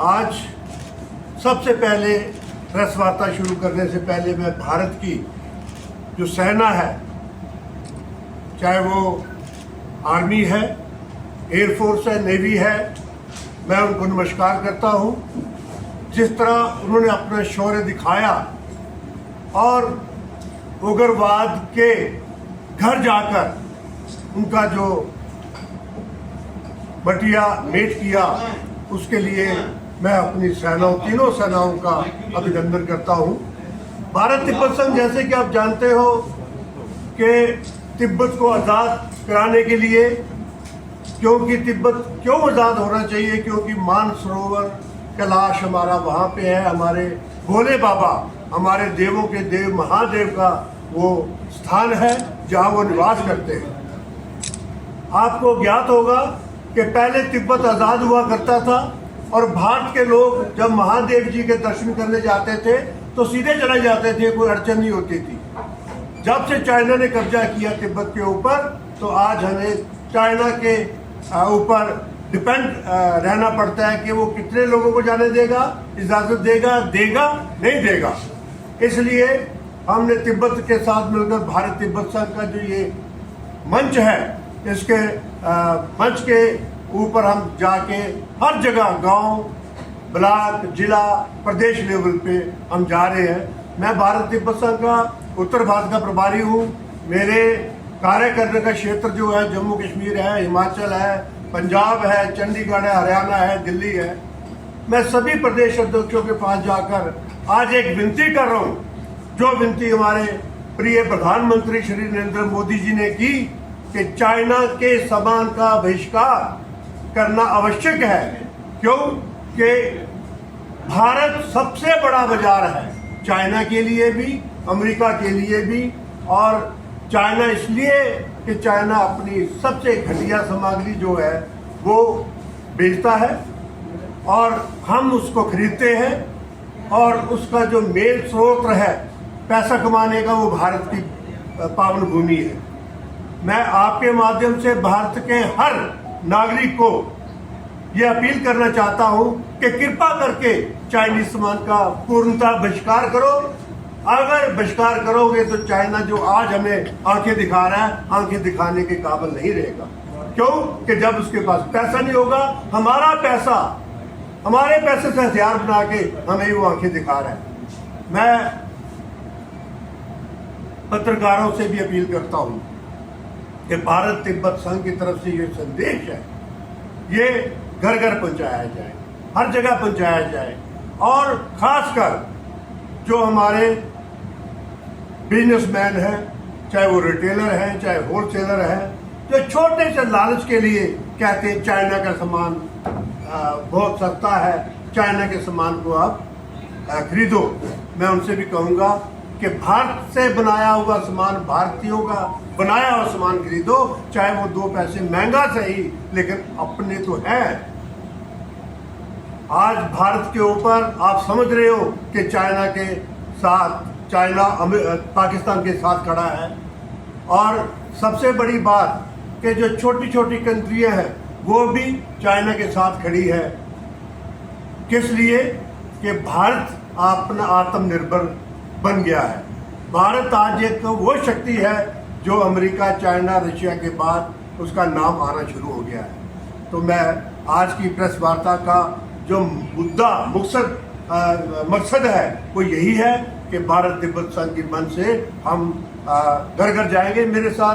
आज सबसे पहले प्रेस वार्ता शुरू करने से पहले मैं भारत की जो सेना है, चाहे वो आर्मी है, एयरफोर्स है, नेवी है, मैं उनको नमस्कार करता हूँ। जिस तरह उन्होंने अपना शौर्य दिखाया और उग्रवाद के घर जाकर उनका जो बटिया मेट किया, उसके लिए मैं अपनी सेनाओं, तीनों सेनाओं का अभिनंदन करता हूं। भारत तिब्बत संघ, जैसे कि आप जानते हो कि तिब्बत को आज़ाद कराने के लिए, क्योंकि तिब्बत क्यों आज़ाद होना चाहिए, क्योंकि मानसरोवर कैलाश हमारा वहाँ पे है, हमारे भोले बाबा, हमारे देवों के देव महादेव का वो स्थान है जहाँ वो निवास करते हैं। आपको ज्ञात होगा कि पहले तिब्बत आज़ाद हुआ करता था और भारत के लोग जब महादेव जी के दर्शन करने जाते थे तो सीधे चले जाते थे, कोई अड़चन नहीं होती थी। जब से चाइना ने कब्जा किया तिब्बत के ऊपर, तो आज हमें चाइना के ऊपर डिपेंड रहना पड़ता है कि वो कितने लोगों को जाने देगा, इजाज़त देगा नहीं देगा। इसलिए हमने तिब्बत के साथ मिलकर भारत तिब्बत संघ का जो ये मंच है, इसके मंच के ऊपर हम जाके हर जगह गांव, ब्लॉक, जिला, प्रदेश लेवल पे हम जा रहे हैं। मैं भारत तिब्बत संघ का उत्तर भारत का प्रभारी हूँ। मेरे कार्य करने का क्षेत्र जो है जम्मू कश्मीर है, हिमाचल है, पंजाब है, चंडीगढ़ है, हरियाणा है, दिल्ली है। मैं सभी प्रदेश अध्यक्षों के पास जाकर आज एक विनती कर रहा हूँ, जो विनती हमारे प्रिय प्रधानमंत्री श्री नरेंद्र मोदी जी ने की कि चाइना के सामान का बहिष्कार करना आवश्यक है। क्यों कि भारत सबसे बड़ा बाजार है चाइना के लिए भी, अमेरिका के लिए भी। और चाइना इसलिए कि चाइना अपनी सबसे घटिया सामग्री जो है वो बेचता है और हम उसको खरीदते हैं, और उसका जो मेन स्रोत है पैसा कमाने का, वो भारत की पावन भूमि है। मैं आपके माध्यम से भारत के हर नागरिक को यह अपील करना चाहता हूं कि कृपा करके चाइनीज सामान का पूर्णतः बहिष्कार करो। अगर बहिष्कार करोगे तो चाइना जो आज हमें आंखें दिखा रहा है, आंखें दिखाने के काबिल नहीं रहेगा। क्यों कि जब उसके पास पैसा नहीं होगा, हमारा पैसा, हमारे पैसे से हथियार बना के हमें वो आंखें दिखा रहा है। मैं पत्रकारों से भी अपील करता हूं कि भारत तिब्बत संघ की तरफ से ये संदेश है, ये घर घर पहुंचाया जाए, हर जगह पहुंचाया जाए। और खासकर जो हमारे बिजनेसमैन हैं, चाहे वो रिटेलर हैं, चाहे होलसेलर हैं, जो छोटे से लालच के लिए कहते हैं चाइना का सामान बहुत सस्ता है, चाइना के सामान को आप खरीदो, मैं उनसे भी कहूँगा कि भारत से बनाया हुआ सामान, भारतीयों का बनाया हुआ सामान खरीदो, चाहे वो 2 पैसे महंगा सही, लेकिन अपने तो है। आज भारत के ऊपर आप समझ रहे हो कि चाइना के साथ, चाइना पाकिस्तान के साथ खड़ा है। और सबसे बड़ी बात कि जो छोटी छोटी कंट्रियां हैं वो भी चाइना के साथ खड़ी है। किस लिए कि भारत अपना आत्मनिर्भर बन गया है। भारत आज एक वो शक्ति है जो अमेरिका, चाइना, रशिया के बाद उसका नाम आना शुरू हो गया है। तो मैं आज की प्रेस वार्ता का जो मुद्दा, मकसद है वो यही है कि भारत तिब्बत संघ की मंच से हम घर घर जाएंगे। मेरे साथ